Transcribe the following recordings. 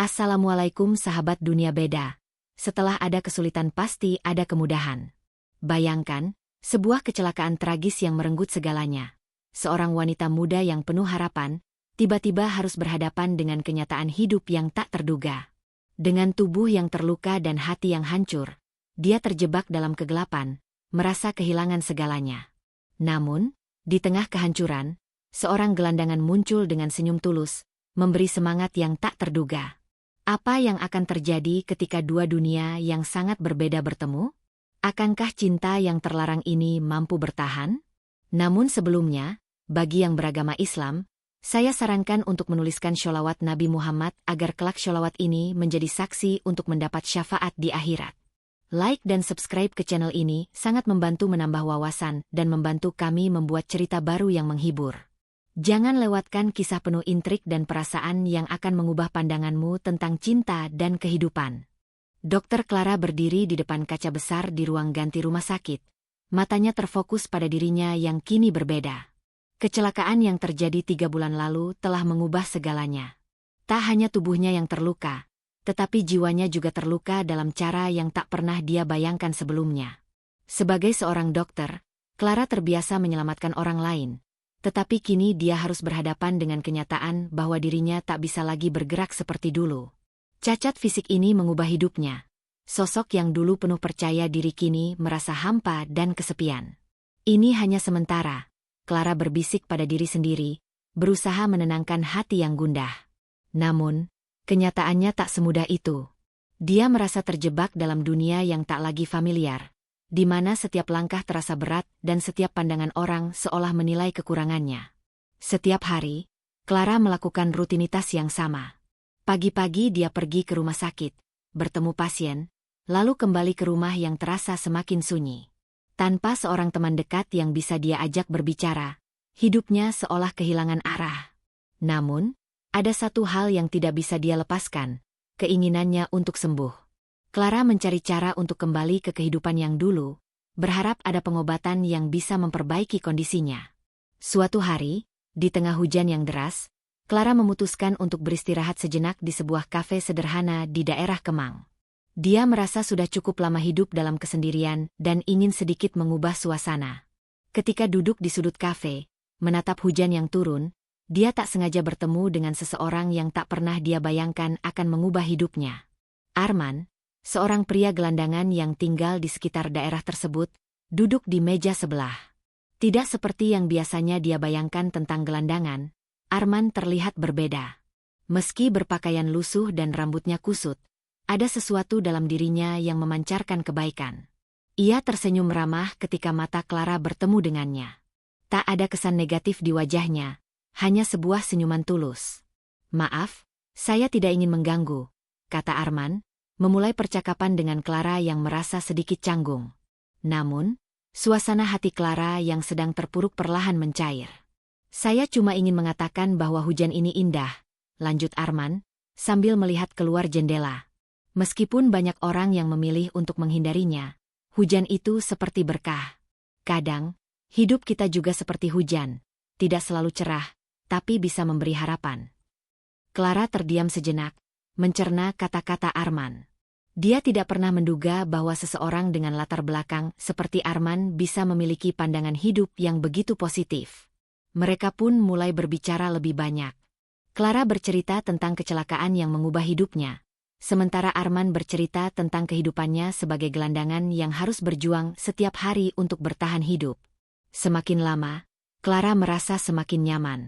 Assalamualaikum sahabat dunia beda. Setelah ada kesulitan pasti ada kemudahan. Bayangkan, sebuah kecelakaan tragis yang merenggut segalanya. Seorang wanita muda yang penuh harapan, tiba-tiba harus berhadapan dengan kenyataan hidup yang tak terduga. Dengan tubuh yang terluka dan hati yang hancur, dia terjebak dalam kegelapan, merasa kehilangan segalanya. Namun, di tengah kehancuran, seorang gelandangan muncul dengan senyum tulus, memberi semangat yang tak terduga. Apa yang akan terjadi ketika dua dunia yang sangat berbeda bertemu? Akankah cinta yang terlarang ini mampu bertahan? Namun sebelumnya, bagi yang beragama Islam, saya sarankan untuk menuliskan sholawat Nabi Muhammad agar kelak sholawat ini menjadi saksi untuk mendapat syafaat di akhirat. Like dan subscribe ke channel ini sangat membantu menambah wawasan dan membantu kami membuat cerita baru yang menghibur. Jangan lewatkan kisah penuh intrik dan perasaan yang akan mengubah pandanganmu tentang cinta dan kehidupan. Dr. Clara berdiri di depan kaca besar di ruang ganti rumah sakit. Matanya terfokus pada dirinya yang kini berbeda. Kecelakaan yang terjadi 3 bulan lalu telah mengubah segalanya. Tak hanya tubuhnya yang terluka, tetapi jiwanya juga terluka dalam cara yang tak pernah dia bayangkan sebelumnya. Sebagai seorang dokter, Clara terbiasa menyelamatkan orang lain. Tetapi kini dia harus berhadapan dengan kenyataan bahwa dirinya tak bisa lagi bergerak seperti dulu. Cacat fisik ini mengubah hidupnya. Sosok yang dulu penuh percaya diri kini merasa hampa dan kesepian. Ini hanya sementara, Clara berbisik pada diri sendiri, berusaha menenangkan hati yang gundah. Namun, kenyataannya tak semudah itu. Dia merasa terjebak dalam dunia yang tak lagi familiar, di mana setiap langkah terasa berat dan setiap pandangan orang seolah menilai kekurangannya. Setiap hari, Clara melakukan rutinitas yang sama. Pagi-pagi dia pergi ke rumah sakit, bertemu pasien, lalu kembali ke rumah yang terasa semakin sunyi. Tanpa seorang teman dekat yang bisa dia ajak berbicara, hidupnya seolah kehilangan arah. Namun, ada satu hal yang tidak bisa dia lepaskan, keinginannya untuk sembuh. Clara mencari cara untuk kembali ke kehidupan yang dulu, berharap ada pengobatan yang bisa memperbaiki kondisinya. Suatu hari, di tengah hujan yang deras, Clara memutuskan untuk beristirahat sejenak di sebuah kafe sederhana di daerah Kemang. Dia merasa sudah cukup lama hidup dalam kesendirian dan ingin sedikit mengubah suasana. Ketika duduk di sudut kafe, menatap hujan yang turun, dia tak sengaja bertemu dengan seseorang yang tak pernah dia bayangkan akan mengubah hidupnya. Arman, seorang pria gelandangan yang tinggal di sekitar daerah tersebut, duduk di meja sebelah. Tidak seperti yang biasanya dia bayangkan tentang gelandangan, Arman terlihat berbeda. Meski berpakaian lusuh dan rambutnya kusut, ada sesuatu dalam dirinya yang memancarkan kebaikan. Ia tersenyum ramah ketika mata Clara bertemu dengannya. Tak ada kesan negatif di wajahnya, hanya sebuah senyuman tulus. "Maaf, saya tidak ingin mengganggu," kata Arman, memulai percakapan dengan Clara yang merasa sedikit canggung. Namun, suasana hati Clara yang sedang terpuruk perlahan mencair. "Saya cuma ingin mengatakan bahwa hujan ini indah," lanjut Arman, sambil melihat keluar jendela. Meskipun banyak orang yang memilih untuk menghindarinya, hujan itu seperti berkah. Kadang, hidup kita juga seperti hujan, tidak selalu cerah, tapi bisa memberi harapan. Clara terdiam sejenak, mencerna kata-kata Arman. Dia tidak pernah menduga bahwa seseorang dengan latar belakang seperti Arman bisa memiliki pandangan hidup yang begitu positif. Mereka pun mulai berbicara lebih banyak. Clara bercerita tentang kecelakaan yang mengubah hidupnya, sementara Arman bercerita tentang kehidupannya sebagai gelandangan yang harus berjuang setiap hari untuk bertahan hidup. Semakin lama, Clara merasa semakin nyaman.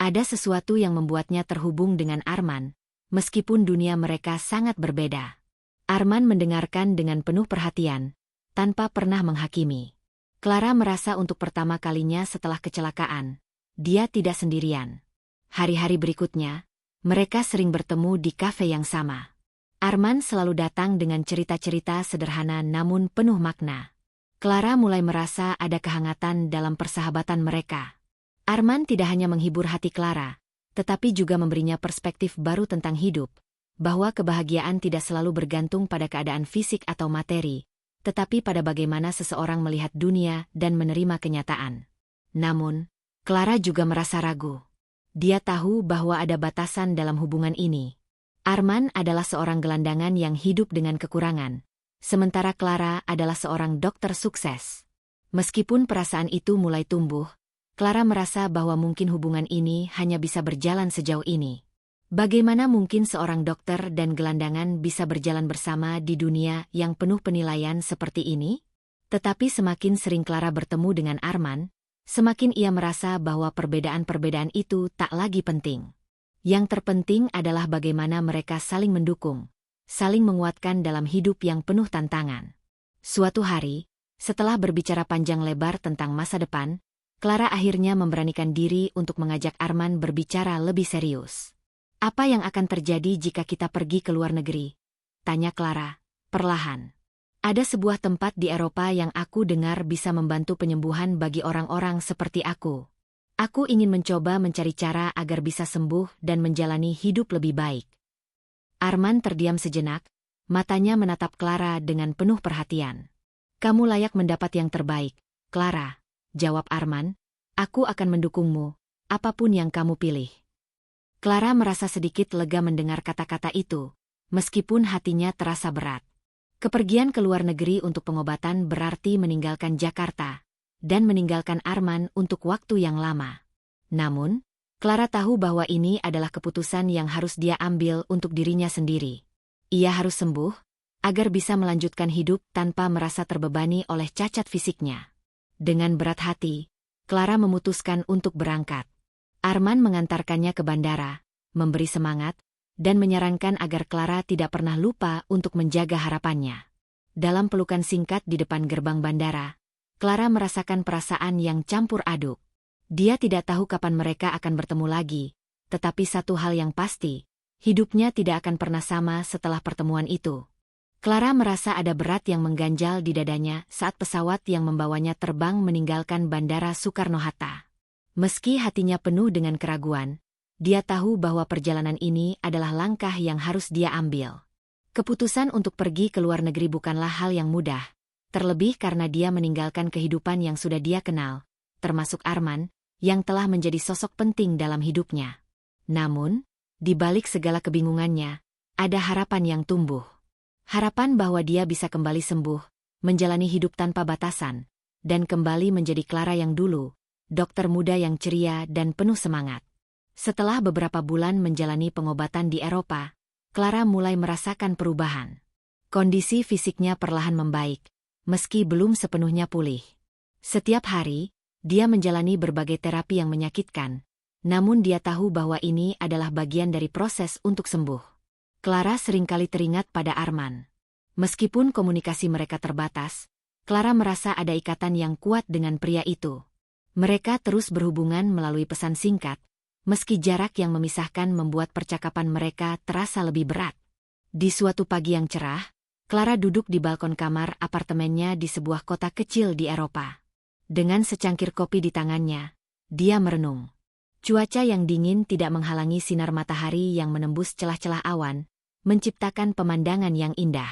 Ada sesuatu yang membuatnya terhubung dengan Arman, meskipun dunia mereka sangat berbeda. Arman mendengarkan dengan penuh perhatian, tanpa pernah menghakimi. Clara merasa untuk pertama kalinya setelah kecelakaan, dia tidak sendirian. Hari-hari berikutnya, mereka sering bertemu di kafe yang sama. Arman selalu datang dengan cerita-cerita sederhana namun penuh makna. Clara mulai merasa ada kehangatan dalam persahabatan mereka. Arman tidak hanya menghibur hati Clara, tetapi juga memberinya perspektif baru tentang hidup, bahwa kebahagiaan tidak selalu bergantung pada keadaan fisik atau materi, tetapi pada bagaimana seseorang melihat dunia dan menerima kenyataan. Namun, Clara juga merasa ragu. Dia tahu bahwa ada batasan dalam hubungan ini. Arman adalah seorang gelandangan yang hidup dengan kekurangan, sementara Clara adalah seorang dokter sukses. Meskipun perasaan itu mulai tumbuh, Clara merasa bahwa mungkin hubungan ini hanya bisa berjalan sejauh ini. Bagaimana mungkin seorang dokter dan gelandangan bisa berjalan bersama di dunia yang penuh penilaian seperti ini? Tetapi semakin sering Clara bertemu dengan Arman, semakin ia merasa bahwa perbedaan-perbedaan itu tak lagi penting. Yang terpenting adalah bagaimana mereka saling mendukung, saling menguatkan dalam hidup yang penuh tantangan. Suatu hari, setelah berbicara panjang lebar tentang masa depan, Clara akhirnya memberanikan diri untuk mengajak Arman berbicara lebih serius. "Apa yang akan terjadi jika kita pergi ke luar negeri?" tanya Clara, perlahan. "Ada sebuah tempat di Eropa yang aku dengar bisa membantu penyembuhan bagi orang-orang seperti aku. Aku ingin mencoba mencari cara agar bisa sembuh dan menjalani hidup lebih baik." Arman terdiam sejenak, matanya menatap Clara dengan penuh perhatian. "Kamu layak mendapat yang terbaik, Clara," jawab Arman. "Aku akan mendukungmu, apapun yang kamu pilih." Clara merasa sedikit lega mendengar kata-kata itu, meskipun hatinya terasa berat. Kepergian ke luar negeri untuk pengobatan berarti meninggalkan Jakarta dan meninggalkan Arman untuk waktu yang lama. Namun, Clara tahu bahwa ini adalah keputusan yang harus dia ambil untuk dirinya sendiri. Ia harus sembuh, agar bisa melanjutkan hidup tanpa merasa terbebani oleh cacat fisiknya. Dengan berat hati, Clara memutuskan untuk berangkat. Arman mengantarkannya ke bandara, memberi semangat, dan menyarankan agar Clara tidak pernah lupa untuk menjaga harapannya. Dalam pelukan singkat di depan gerbang bandara, Clara merasakan perasaan yang campur aduk. Dia tidak tahu kapan mereka akan bertemu lagi, tetapi satu hal yang pasti, hidupnya tidak akan pernah sama setelah pertemuan itu. Clara merasa ada berat yang mengganjal di dadanya saat pesawat yang membawanya terbang meninggalkan Bandara Soekarno-Hatta. Meski hatinya penuh dengan keraguan, dia tahu bahwa perjalanan ini adalah langkah yang harus dia ambil. Keputusan untuk pergi ke luar negeri bukanlah hal yang mudah, terlebih karena dia meninggalkan kehidupan yang sudah dia kenal, termasuk Arman, yang telah menjadi sosok penting dalam hidupnya. Namun, di balik segala kebingungannya, ada harapan yang tumbuh. Harapan bahwa dia bisa kembali sembuh, menjalani hidup tanpa batasan, dan kembali menjadi Clara yang dulu, dokter muda yang ceria dan penuh semangat. Setelah beberapa bulan menjalani pengobatan di Eropa, Clara mulai merasakan perubahan. Kondisi fisiknya perlahan membaik, meski belum sepenuhnya pulih. Setiap hari, dia menjalani berbagai terapi yang menyakitkan, namun dia tahu bahwa ini adalah bagian dari proses untuk sembuh. Clara seringkali teringat pada Arman. Meskipun komunikasi mereka terbatas, Clara merasa ada ikatan yang kuat dengan pria itu. Mereka terus berhubungan melalui pesan singkat, meski jarak yang memisahkan membuat percakapan mereka terasa lebih berat. Di suatu pagi yang cerah, Clara duduk di balkon kamar apartemennya di sebuah kota kecil di Eropa. Dengan secangkir kopi di tangannya, dia merenung. Cuaca yang dingin tidak menghalangi sinar matahari yang menembus celah-celah awan, menciptakan pemandangan yang indah.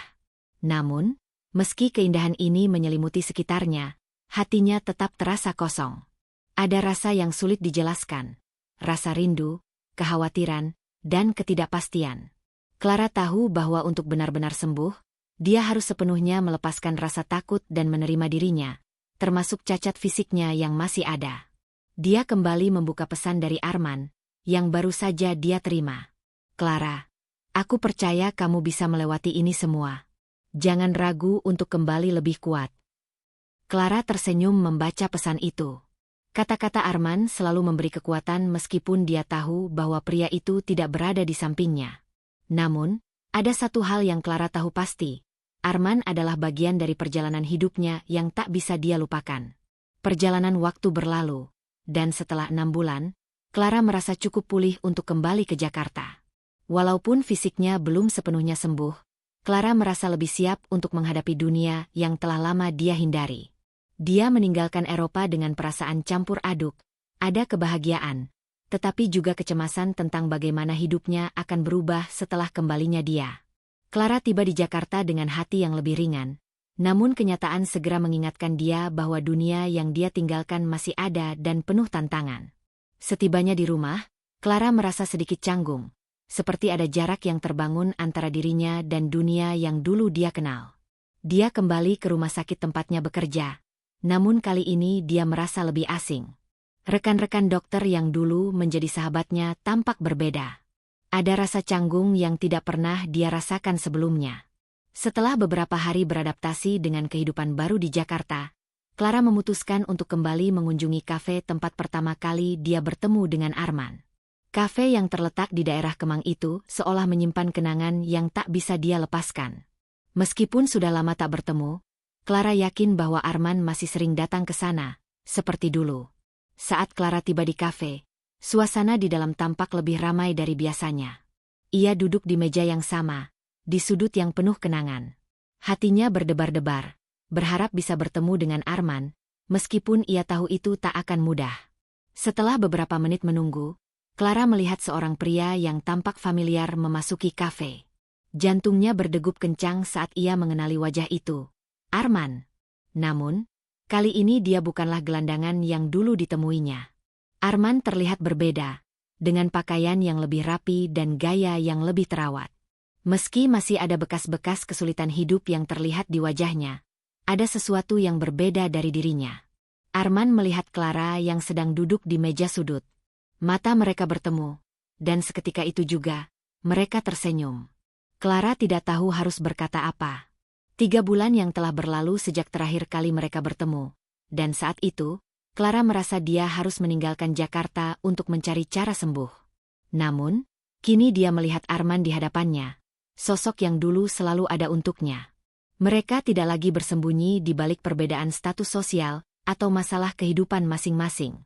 Namun, meski keindahan ini menyelimuti sekitarnya, hatinya tetap terasa kosong. Ada rasa yang sulit dijelaskan, rasa rindu, kekhawatiran, dan ketidakpastian. Clara tahu bahwa untuk benar-benar sembuh, dia harus sepenuhnya melepaskan rasa takut dan menerima dirinya, termasuk cacat fisiknya yang masih ada. Dia kembali membuka pesan dari Arman, yang baru saja dia terima. "Clara, aku percaya kamu bisa melewati ini semua. Jangan ragu untuk kembali lebih kuat." Clara tersenyum membaca pesan itu. Kata-kata Arman selalu memberi kekuatan meskipun dia tahu bahwa pria itu tidak berada di sampingnya. Namun, ada satu hal yang Clara tahu pasti. Arman adalah bagian dari perjalanan hidupnya yang tak bisa dia lupakan. Perjalanan waktu berlalu, dan setelah 6 bulan, Clara merasa cukup pulih untuk kembali ke Jakarta. Walaupun fisiknya belum sepenuhnya sembuh, Clara merasa lebih siap untuk menghadapi dunia yang telah lama dia hindari. Dia meninggalkan Eropa dengan perasaan campur aduk, ada kebahagiaan, tetapi juga kecemasan tentang bagaimana hidupnya akan berubah setelah kembalinya dia. Clara tiba di Jakarta dengan hati yang lebih ringan, namun kenyataan segera mengingatkan dia bahwa dunia yang dia tinggalkan masih ada dan penuh tantangan. Setibanya di rumah, Clara merasa sedikit canggung. seperti ada jarak yang terbangun antara dirinya dan dunia yang dulu dia kenal. Dia kembali ke rumah sakit tempatnya bekerja, namun kali ini dia merasa lebih asing. Rekan-rekan dokter yang dulu menjadi sahabatnya tampak berbeda. Ada rasa canggung yang tidak pernah dia rasakan sebelumnya. Setelah beberapa hari beradaptasi dengan kehidupan baru di Jakarta, Clara memutuskan untuk kembali mengunjungi kafe tempat pertama kali dia bertemu dengan Arman. Kafe yang terletak di daerah Kemang itu seolah menyimpan kenangan yang tak bisa dia lepaskan. Meskipun sudah lama tak bertemu, Clara yakin bahwa Arman masih sering datang ke sana, seperti dulu. Saat Clara tiba di kafe, suasana di dalam tampak lebih ramai dari biasanya. Ia duduk di meja yang sama, di sudut yang penuh kenangan. Hatinya berdebar-debar, berharap bisa bertemu dengan Arman, meskipun ia tahu itu tak akan mudah. Setelah beberapa menit menunggu, Clara melihat seorang pria yang tampak familiar memasuki kafe. Jantungnya berdegup kencang saat ia mengenali wajah itu, Arman. Namun, kali ini dia bukanlah gelandangan yang dulu ditemuinya. Arman terlihat berbeda, dengan pakaian yang lebih rapi dan gaya yang lebih terawat. Meski masih ada bekas-bekas kesulitan hidup yang terlihat di wajahnya, ada sesuatu yang berbeda dari dirinya. Arman melihat Clara yang sedang duduk di meja sudut. Mata mereka bertemu, dan seketika itu juga, mereka tersenyum. Clara tidak tahu harus berkata apa. 3 bulan yang telah berlalu sejak terakhir kali mereka bertemu, dan saat itu, Clara merasa dia harus meninggalkan Jakarta untuk mencari cara sembuh. Namun, kini dia melihat Arman di hadapannya, sosok yang dulu selalu ada untuknya. Mereka tidak lagi bersembunyi di balik perbedaan status sosial atau masalah kehidupan masing-masing.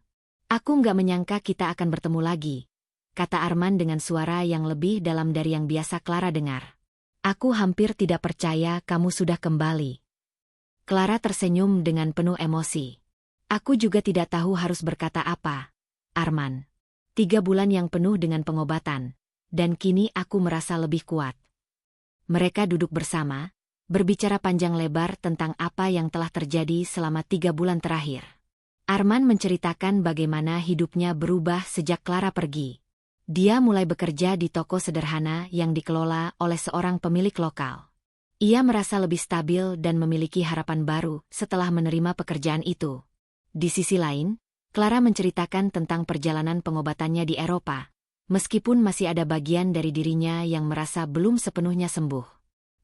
Aku nggak menyangka kita akan bertemu lagi, kata Arman dengan suara yang lebih dalam dari yang biasa Clara dengar. Aku hampir tidak percaya kamu sudah kembali. Clara tersenyum dengan penuh emosi. Aku juga tidak tahu harus berkata apa, Arman. 3 bulan yang penuh dengan pengobatan, dan kini aku merasa lebih kuat. Mereka duduk bersama, berbicara panjang lebar tentang apa yang telah terjadi selama 3 bulan terakhir. Arman menceritakan bagaimana hidupnya berubah sejak Clara pergi. Dia mulai bekerja di toko sederhana yang dikelola oleh seorang pemilik lokal. Ia merasa lebih stabil dan memiliki harapan baru setelah menerima pekerjaan itu. Di sisi lain, Clara menceritakan tentang perjalanan pengobatannya di Eropa, meskipun masih ada bagian dari dirinya yang merasa belum sepenuhnya sembuh.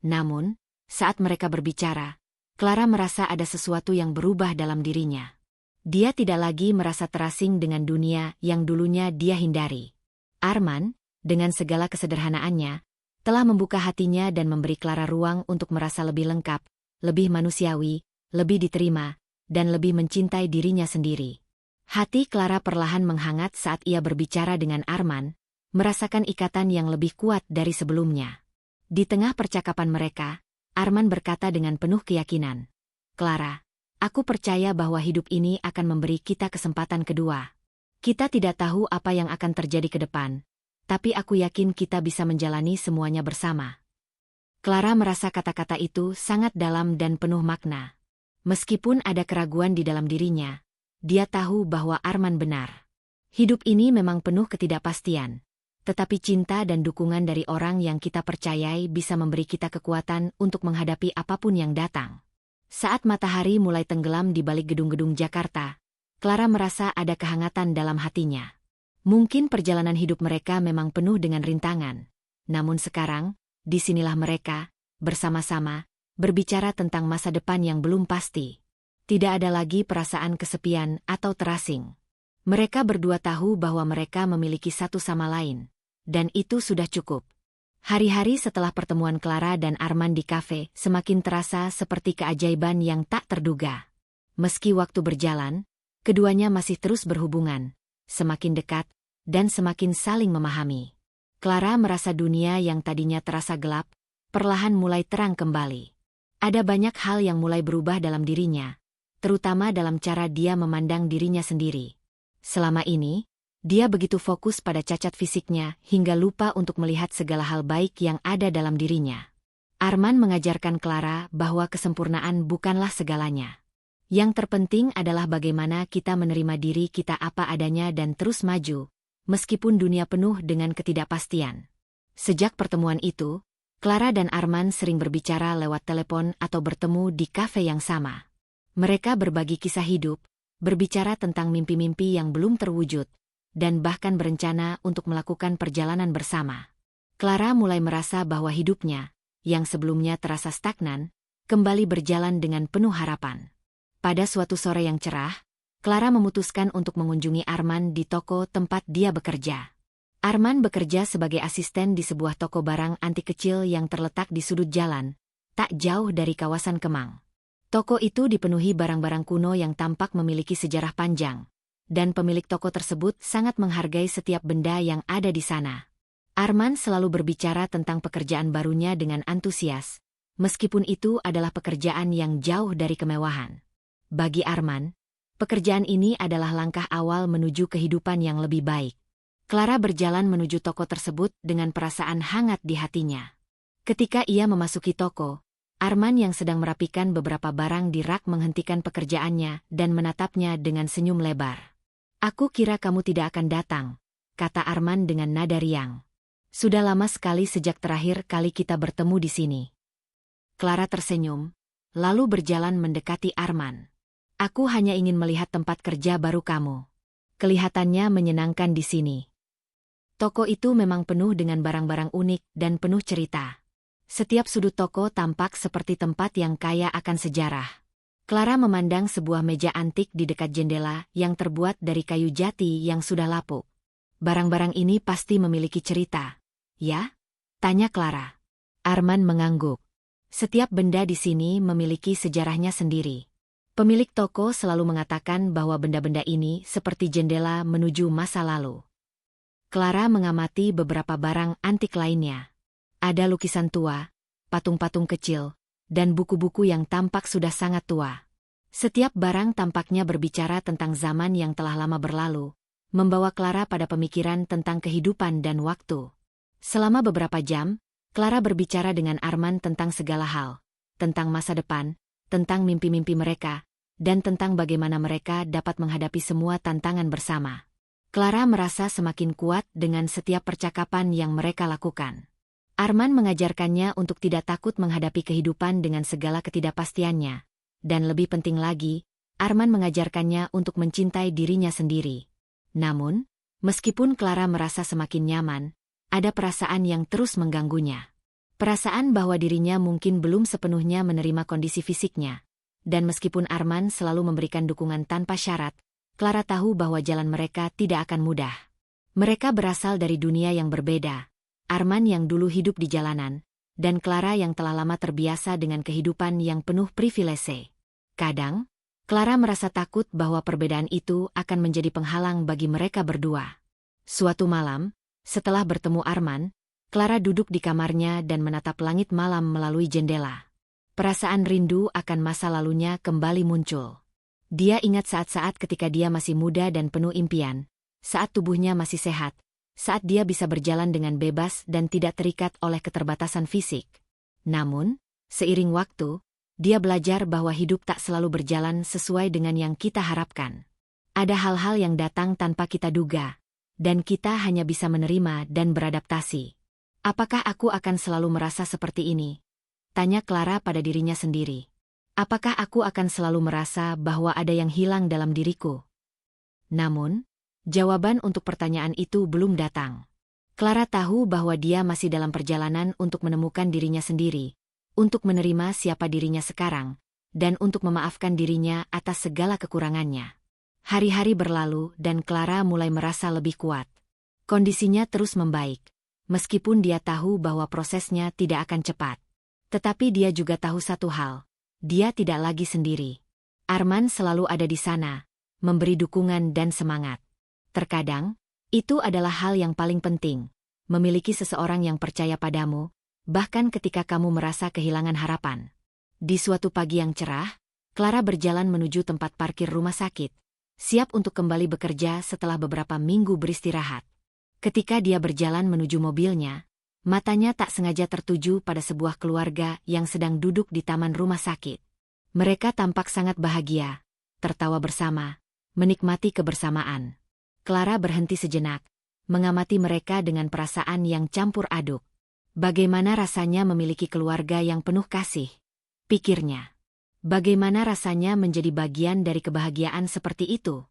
Namun, saat mereka berbicara, Clara merasa ada sesuatu yang berubah dalam dirinya. Dia tidak lagi merasa terasing dengan dunia yang dulunya dia hindari. Arman, dengan segala kesederhanaannya, telah membuka hatinya dan memberi Clara ruang untuk merasa lebih lengkap, lebih manusiawi, lebih diterima, dan lebih mencintai dirinya sendiri. Hati Clara perlahan menghangat saat ia berbicara dengan Arman, merasakan ikatan yang lebih kuat dari sebelumnya. Di tengah percakapan mereka, Arman berkata dengan penuh keyakinan, Clara, aku percaya bahwa hidup ini akan memberi kita kesempatan kedua. Kita tidak tahu apa yang akan terjadi ke depan, tapi aku yakin kita bisa menjalani semuanya bersama. Clara merasa kata-kata itu sangat dalam dan penuh makna. Meskipun ada keraguan di dalam dirinya, dia tahu bahwa Arman benar. Hidup ini memang penuh ketidakpastian, tetapi cinta dan dukungan dari orang yang kita percayai bisa memberi kita kekuatan untuk menghadapi apapun yang datang. Saat matahari mulai tenggelam di balik gedung-gedung Jakarta, Clara merasa ada kehangatan dalam hatinya. Mungkin perjalanan hidup mereka memang penuh dengan rintangan. Namun sekarang, disinilah mereka, bersama-sama, berbicara tentang masa depan yang belum pasti. Tidak ada lagi perasaan kesepian atau terasing. Mereka berdua tahu bahwa mereka memiliki satu sama lain, dan itu sudah cukup. Hari-hari setelah pertemuan Clara dan Arman di kafe semakin terasa seperti keajaiban yang tak terduga. Meski waktu berjalan, keduanya masih terus berhubungan, semakin dekat, dan semakin saling memahami. Clara merasa dunia yang tadinya terasa gelap, perlahan mulai terang kembali. Ada banyak hal yang mulai berubah dalam dirinya, terutama dalam cara dia memandang dirinya sendiri. Selama ini, dia begitu fokus pada cacat fisiknya hingga lupa untuk melihat segala hal baik yang ada dalam dirinya. Arman mengajarkan Clara bahwa kesempurnaan bukanlah segalanya. Yang terpenting adalah bagaimana kita menerima diri kita apa adanya dan terus maju, meskipun dunia penuh dengan ketidakpastian. Sejak pertemuan itu, Clara dan Arman sering berbicara lewat telepon atau bertemu di kafe yang sama. Mereka berbagi kisah hidup, berbicara tentang mimpi-mimpi yang belum terwujud, dan bahkan berencana untuk melakukan perjalanan bersama. Clara mulai merasa bahwa hidupnya, yang sebelumnya terasa stagnan, kembali berjalan dengan penuh harapan. Pada suatu sore yang cerah, Clara memutuskan untuk mengunjungi Arman di toko tempat dia bekerja. Arman bekerja sebagai asisten di sebuah toko barang antik kecil yang terletak di sudut jalan, tak jauh dari kawasan Kemang. Toko itu dipenuhi barang-barang kuno yang tampak memiliki sejarah panjang, dan pemilik toko tersebut sangat menghargai setiap benda yang ada di sana. Arman selalu berbicara tentang pekerjaan barunya dengan antusias, meskipun itu adalah pekerjaan yang jauh dari kemewahan. Bagi Arman, pekerjaan ini adalah langkah awal menuju kehidupan yang lebih baik. Clara berjalan menuju toko tersebut dengan perasaan hangat di hatinya. Ketika ia memasuki toko, Arman yang sedang merapikan beberapa barang di rak menghentikan pekerjaannya dan menatapnya dengan senyum lebar. "Aku kira kamu tidak akan datang," kata Arman dengan nada riang. "Sudah lama sekali sejak terakhir kali kita bertemu di sini." Clara tersenyum, lalu berjalan mendekati Arman. "Aku hanya ingin melihat tempat kerja baru kamu. Kelihatannya menyenangkan di sini." Toko itu memang penuh dengan barang-barang unik dan penuh cerita. Setiap sudut toko tampak seperti tempat yang kaya akan sejarah. Clara memandang sebuah meja antik di dekat jendela yang terbuat dari kayu jati yang sudah lapuk. "Barang-barang ini pasti memiliki cerita, ya?" tanya Clara. Arman mengangguk. "Setiap benda di sini memiliki sejarahnya sendiri." Pemilik toko selalu mengatakan bahwa benda-benda ini seperti jendela menuju masa lalu. Clara mengamati beberapa barang antik lainnya. Ada lukisan tua, patung-patung kecil, dan buku-buku yang tampak sudah sangat tua. Setiap barang tampaknya berbicara tentang zaman yang telah lama berlalu, membawa Clara pada pemikiran tentang kehidupan dan waktu. Selama beberapa jam, Clara berbicara dengan Arman tentang segala hal, tentang masa depan, tentang mimpi-mimpi mereka, dan tentang bagaimana mereka dapat menghadapi semua tantangan bersama. Clara merasa semakin kuat dengan setiap percakapan yang mereka lakukan. Arman mengajarkannya untuk tidak takut menghadapi kehidupan dengan segala ketidakpastiannya. Dan lebih penting lagi, Arman mengajarkannya untuk mencintai dirinya sendiri. Namun, meskipun Clara merasa semakin nyaman, ada perasaan yang terus mengganggunya. Perasaan bahwa dirinya mungkin belum sepenuhnya menerima kondisi fisiknya. Dan meskipun Arman selalu memberikan dukungan tanpa syarat, Clara tahu bahwa jalan mereka tidak akan mudah. Mereka berasal dari dunia yang berbeda. Arman yang dulu hidup di jalanan, dan Clara yang telah lama terbiasa dengan kehidupan yang penuh privilese. Kadang, Clara merasa takut bahwa perbedaan itu akan menjadi penghalang bagi mereka berdua. Suatu malam, setelah bertemu Arman, Clara duduk di kamarnya dan menatap langit malam melalui jendela. Perasaan rindu akan masa lalunya kembali muncul. Dia ingat saat-saat ketika dia masih muda dan penuh impian, saat tubuhnya masih sehat, saat dia bisa berjalan dengan bebas dan tidak terikat oleh keterbatasan fisik. Namun, seiring waktu, dia belajar bahwa hidup tak selalu berjalan sesuai dengan yang kita harapkan. Ada hal-hal yang datang tanpa kita duga, dan kita hanya bisa menerima dan beradaptasi. "Apakah aku akan selalu merasa seperti ini?" tanya Clara pada dirinya sendiri. "Apakah aku akan selalu merasa bahwa ada yang hilang dalam diriku?" Namun, jawaban untuk pertanyaan itu belum datang. Clara tahu bahwa dia masih dalam perjalanan untuk menemukan dirinya sendiri, untuk menerima siapa dirinya sekarang, dan untuk memaafkan dirinya atas segala kekurangannya. Hari-hari berlalu dan Clara mulai merasa lebih kuat. Kondisinya terus membaik, meskipun dia tahu bahwa prosesnya tidak akan cepat. Tetapi dia juga tahu satu hal. Dia tidak lagi sendiri. Arman selalu ada di sana, memberi dukungan dan semangat. Terkadang, itu adalah hal yang paling penting, memiliki seseorang yang percaya padamu, bahkan ketika kamu merasa kehilangan harapan. Di suatu pagi yang cerah, Clara berjalan menuju tempat parkir rumah sakit, siap untuk kembali bekerja setelah beberapa minggu beristirahat. Ketika dia berjalan menuju mobilnya, matanya tak sengaja tertuju pada sebuah keluarga yang sedang duduk di taman rumah sakit. Mereka tampak sangat bahagia, tertawa bersama, menikmati kebersamaan. Clara berhenti sejenak, mengamati mereka dengan perasaan yang campur aduk. Bagaimana rasanya memiliki keluarga yang penuh kasih? Pikirnya. Bagaimana rasanya menjadi bagian dari kebahagiaan seperti itu?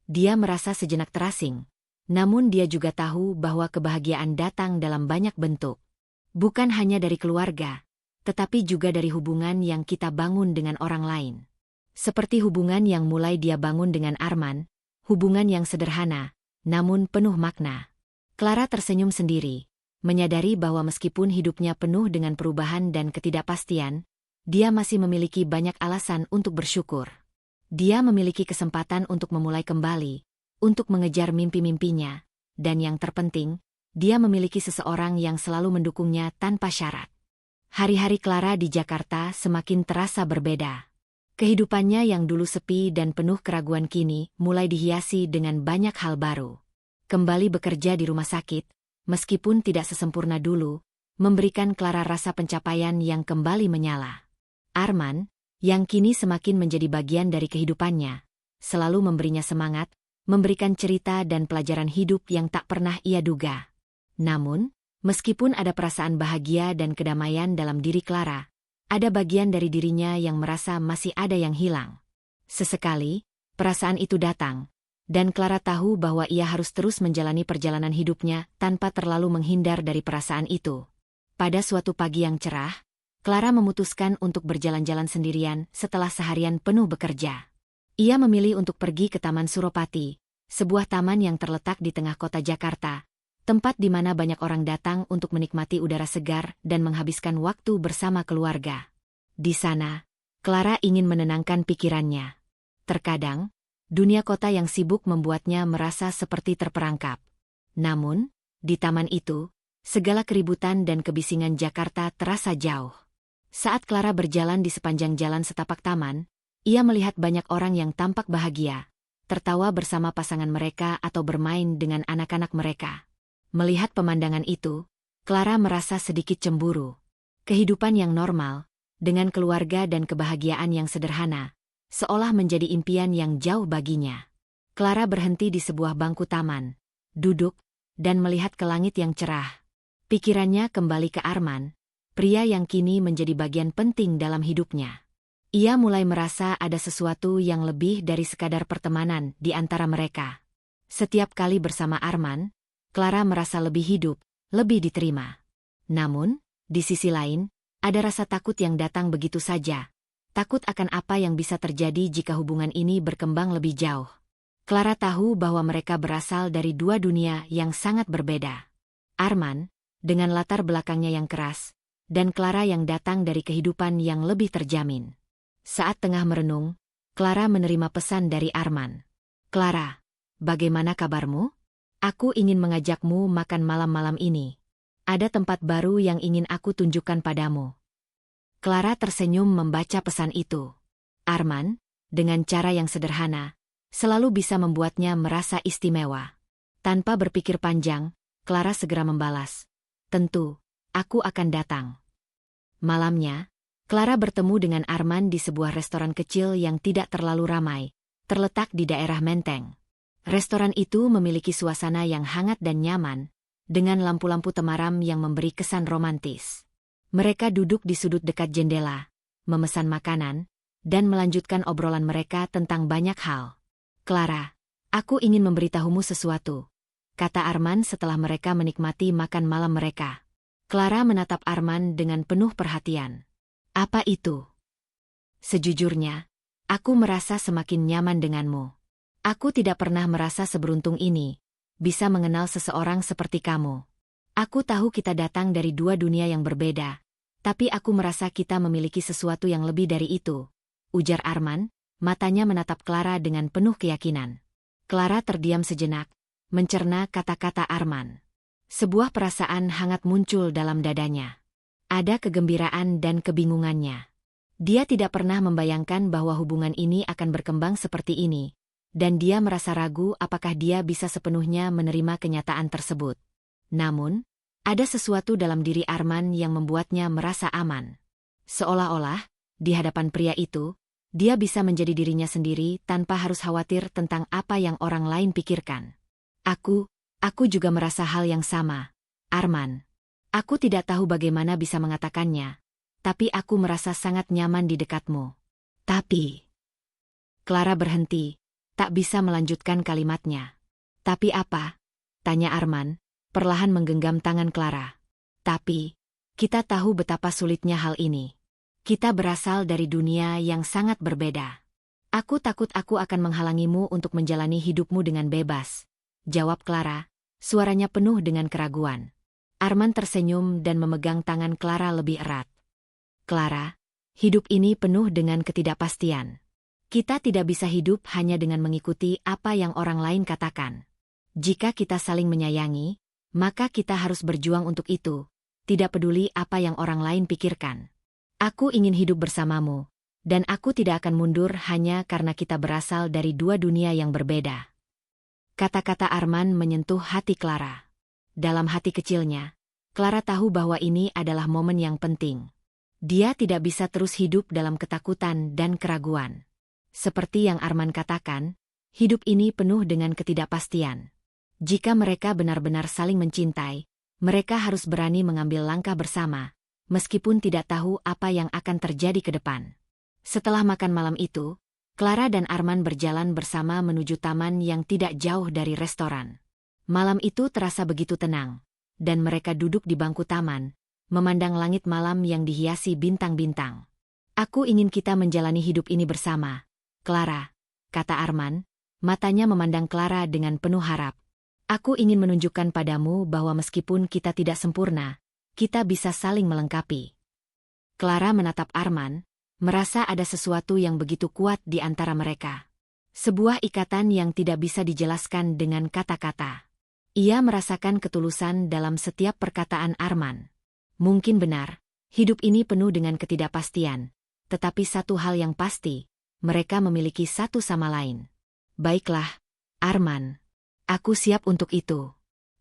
Dia merasa sejenak terasing. Namun dia juga tahu bahwa kebahagiaan datang dalam banyak bentuk. Bukan hanya dari keluarga, tetapi juga dari hubungan yang kita bangun dengan orang lain. Seperti hubungan yang mulai dia bangun dengan Arman, hubungan yang sederhana, namun penuh makna. Clara tersenyum sendiri, menyadari bahwa meskipun hidupnya penuh dengan perubahan dan ketidakpastian, dia masih memiliki banyak alasan untuk bersyukur. Dia memiliki kesempatan untuk memulai kembali, untuk mengejar mimpi-mimpinya, dan yang terpenting, dia memiliki seseorang yang selalu mendukungnya tanpa syarat. Hari-hari Clara di Jakarta semakin terasa berbeda. Kehidupannya yang dulu sepi dan penuh keraguan kini mulai dihiasi dengan banyak hal baru. Kembali bekerja di rumah sakit, meskipun tidak sesempurna dulu, memberikan Clara rasa pencapaian yang kembali menyala. Arman, yang kini semakin menjadi bagian dari kehidupannya, selalu memberinya semangat, memberikan cerita dan pelajaran hidup yang tak pernah ia duga. Namun, meskipun ada perasaan bahagia dan kedamaian dalam diri Clara, ada bagian dari dirinya yang merasa masih ada yang hilang. Sesekali, perasaan itu datang, dan Clara tahu bahwa ia harus terus menjalani perjalanan hidupnya tanpa terlalu menghindar dari perasaan itu. Pada suatu pagi yang cerah, Clara memutuskan untuk berjalan-jalan sendirian setelah seharian penuh bekerja. Ia memilih untuk pergi ke Taman Suropati, sebuah taman yang terletak di tengah kota Jakarta, tempat di mana banyak orang datang untuk menikmati udara segar dan menghabiskan waktu bersama keluarga. Di sana, Clara ingin menenangkan pikirannya. Terkadang, dunia kota yang sibuk membuatnya merasa seperti terperangkap. Namun, di taman itu, segala keributan dan kebisingan Jakarta terasa jauh. Saat Clara berjalan di sepanjang jalan setapak taman, ia melihat banyak orang yang tampak bahagia, tertawa bersama pasangan mereka atau bermain dengan anak-anak mereka. Melihat pemandangan itu, Clara merasa sedikit cemburu. Kehidupan yang normal, dengan keluarga dan kebahagiaan yang sederhana, seolah menjadi impian yang jauh baginya. Clara berhenti di sebuah bangku taman, duduk, dan melihat ke langit yang cerah. Pikirannya kembali ke Arman, pria yang kini menjadi bagian penting dalam hidupnya. Ia mulai merasa ada sesuatu yang lebih dari sekadar pertemanan di antara mereka. Setiap kali bersama Arman, Clara merasa lebih hidup, lebih diterima. Namun, di sisi lain, ada rasa takut yang datang begitu saja. Takut akan apa yang bisa terjadi jika hubungan ini berkembang lebih jauh. Clara tahu bahwa mereka berasal dari dua dunia yang sangat berbeda. Arman, dengan latar belakangnya yang keras, dan Clara yang datang dari kehidupan yang lebih terjamin. Saat tengah merenung, Clara menerima pesan dari Arman. "Clara, bagaimana kabarmu? Aku ingin mengajakmu makan malam-malam ini. Ada tempat baru yang ingin aku tunjukkan padamu." Clara tersenyum membaca pesan itu. Arman, dengan cara yang sederhana, selalu bisa membuatnya merasa istimewa. Tanpa berpikir panjang, Clara segera membalas, "Tentu, aku akan datang." Malamnya, Clara bertemu dengan Arman di sebuah restoran kecil yang tidak terlalu ramai, terletak di daerah Menteng. Restoran itu memiliki suasana yang hangat dan nyaman, dengan lampu-lampu temaram yang memberi kesan romantis. Mereka duduk di sudut dekat jendela, memesan makanan, dan melanjutkan obrolan mereka tentang banyak hal. "Clara, aku ingin memberitahumu sesuatu," kata Arman setelah mereka menikmati makan malam mereka. Clara menatap Arman dengan penuh perhatian. "Apa itu?" "Sejujurnya, aku merasa semakin nyaman denganmu. Aku tidak pernah merasa seberuntung ini, bisa mengenal seseorang seperti kamu. Aku tahu kita datang dari dua dunia yang berbeda, tapi aku merasa kita memiliki sesuatu yang lebih dari itu," ujar Arman, matanya menatap Clara dengan penuh keyakinan. Clara terdiam sejenak, mencerna kata-kata Arman. Sebuah perasaan hangat muncul dalam dadanya. Ada kegembiraan dan kebingungannya. Dia tidak pernah membayangkan bahwa hubungan ini akan berkembang seperti ini, dan dia merasa ragu apakah dia bisa sepenuhnya menerima kenyataan tersebut. Namun, ada sesuatu dalam diri Arman yang membuatnya merasa aman. Seolah-olah, di hadapan pria itu, dia bisa menjadi dirinya sendiri tanpa harus khawatir tentang apa yang orang lain pikirkan. Aku juga merasa hal yang sama, Arman. Aku tidak tahu bagaimana bisa mengatakannya, tapi aku merasa sangat nyaman di dekatmu. Tapi... Clara berhenti, tak bisa melanjutkan kalimatnya. Tapi apa? Tanya Arman, perlahan menggenggam tangan Clara. Tapi, kita tahu betapa sulitnya hal ini. Kita berasal dari dunia yang sangat berbeda. Aku takut aku akan menghalangimu untuk menjalani hidupmu dengan bebas, jawab Clara, suaranya penuh dengan keraguan. Arman tersenyum dan memegang tangan Clara lebih erat. Clara, hidup ini penuh dengan ketidakpastian. Kita tidak bisa hidup hanya dengan mengikuti apa yang orang lain katakan. Jika kita saling menyayangi, maka kita harus berjuang untuk itu, tidak peduli apa yang orang lain pikirkan. Aku ingin hidup bersamamu, dan aku tidak akan mundur hanya karena kita berasal dari dua dunia yang berbeda. Kata-kata Arman menyentuh hati Clara. Dalam hati kecilnya, Clara tahu bahwa ini adalah momen yang penting. Dia tidak bisa terus hidup dalam ketakutan dan keraguan. Seperti yang Arman katakan, hidup ini penuh dengan ketidakpastian. Jika mereka benar-benar saling mencintai, mereka harus berani mengambil langkah bersama, meskipun tidak tahu apa yang akan terjadi ke depan. Setelah makan malam itu, Clara dan Arman berjalan bersama menuju taman yang tidak jauh dari restoran. Malam itu terasa begitu tenang, dan mereka duduk di bangku taman, memandang langit malam yang dihiasi bintang-bintang. Aku ingin kita menjalani hidup ini bersama, Clara, kata Arman, matanya memandang Clara dengan penuh harap. Aku ingin menunjukkan padamu bahwa meskipun kita tidak sempurna, kita bisa saling melengkapi. Clara menatap Arman, merasa ada sesuatu yang begitu kuat di antara mereka. Sebuah ikatan yang tidak bisa dijelaskan dengan kata-kata. Ia merasakan ketulusan dalam setiap perkataan Arman. Mungkin benar, hidup ini penuh dengan ketidakpastian, tetapi satu hal yang pasti, mereka memiliki satu sama lain. Baiklah, Arman. Aku siap untuk itu.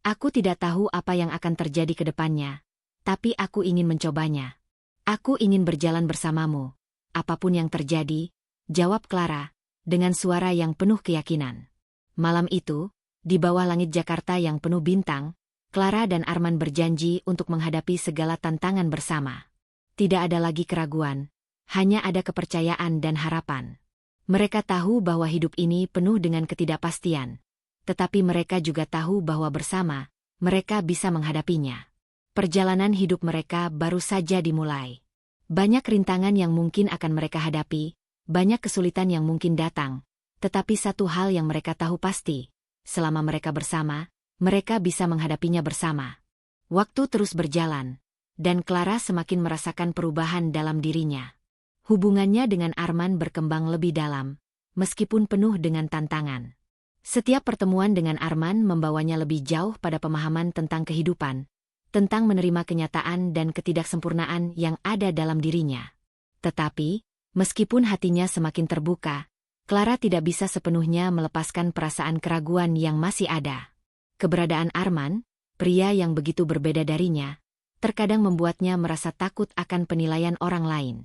Aku tidak tahu apa yang akan terjadi ke depannya, tapi aku ingin mencobanya. Aku ingin berjalan bersamamu. Apapun yang terjadi, jawab Clara, dengan suara yang penuh keyakinan. Malam itu, di bawah langit Jakarta yang penuh bintang, Clara dan Arman berjanji untuk menghadapi segala tantangan bersama. Tidak ada lagi keraguan, hanya ada kepercayaan dan harapan. Mereka tahu bahwa hidup ini penuh dengan ketidakpastian, tetapi mereka juga tahu bahwa bersama, mereka bisa menghadapinya. Perjalanan hidup mereka baru saja dimulai. Banyak rintangan yang mungkin akan mereka hadapi, banyak kesulitan yang mungkin datang, tetapi satu hal yang mereka tahu pasti, selama mereka bersama, mereka bisa menghadapinya bersama. Waktu terus berjalan, dan Clara semakin merasakan perubahan dalam dirinya. Hubungannya dengan Arman berkembang lebih dalam, meskipun penuh dengan tantangan. Setiap pertemuan dengan Arman membawanya lebih jauh pada pemahaman tentang kehidupan, tentang menerima kenyataan dan ketidaksempurnaan yang ada dalam dirinya. Tetapi, meskipun hatinya semakin terbuka, Clara tidak bisa sepenuhnya melepaskan perasaan keraguan yang masih ada. Keberadaan Arman, pria yang begitu berbeda darinya, terkadang membuatnya merasa takut akan penilaian orang lain.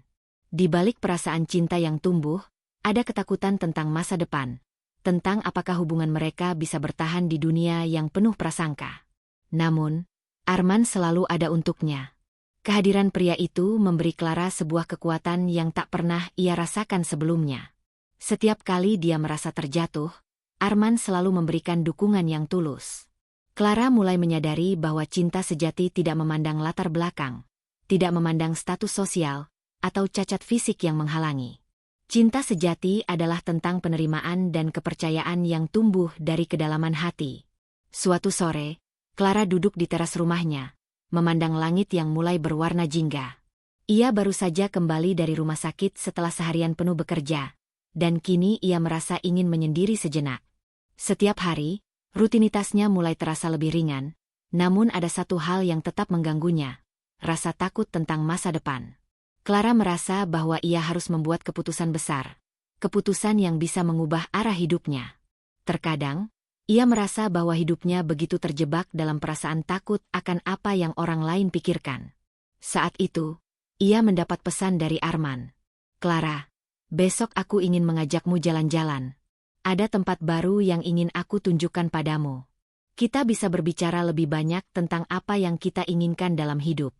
Di balik perasaan cinta yang tumbuh, ada ketakutan tentang masa depan, tentang apakah hubungan mereka bisa bertahan di dunia yang penuh prasangka. Namun, Arman selalu ada untuknya. Kehadiran pria itu memberi Clara sebuah kekuatan yang tak pernah ia rasakan sebelumnya. Setiap kali dia merasa terjatuh, Arman selalu memberikan dukungan yang tulus. Clara mulai menyadari bahwa cinta sejati tidak memandang latar belakang, tidak memandang status sosial, atau cacat fisik yang menghalangi. Cinta sejati adalah tentang penerimaan dan kepercayaan yang tumbuh dari kedalaman hati. Suatu sore, Clara duduk di teras rumahnya, memandang langit yang mulai berwarna jingga. Ia baru saja kembali dari rumah sakit setelah seharian penuh bekerja, dan kini ia merasa ingin menyendiri sejenak. Setiap hari, rutinitasnya mulai terasa lebih ringan, namun ada satu hal yang tetap mengganggunya, rasa takut tentang masa depan. Clara merasa bahwa ia harus membuat keputusan besar, keputusan yang bisa mengubah arah hidupnya. Terkadang, ia merasa bahwa hidupnya begitu terjebak dalam perasaan takut akan apa yang orang lain pikirkan. Saat itu, ia mendapat pesan dari Arman. Clara, besok aku ingin mengajakmu jalan-jalan. Ada tempat baru yang ingin aku tunjukkan padamu. Kita bisa berbicara lebih banyak tentang apa yang kita inginkan dalam hidup.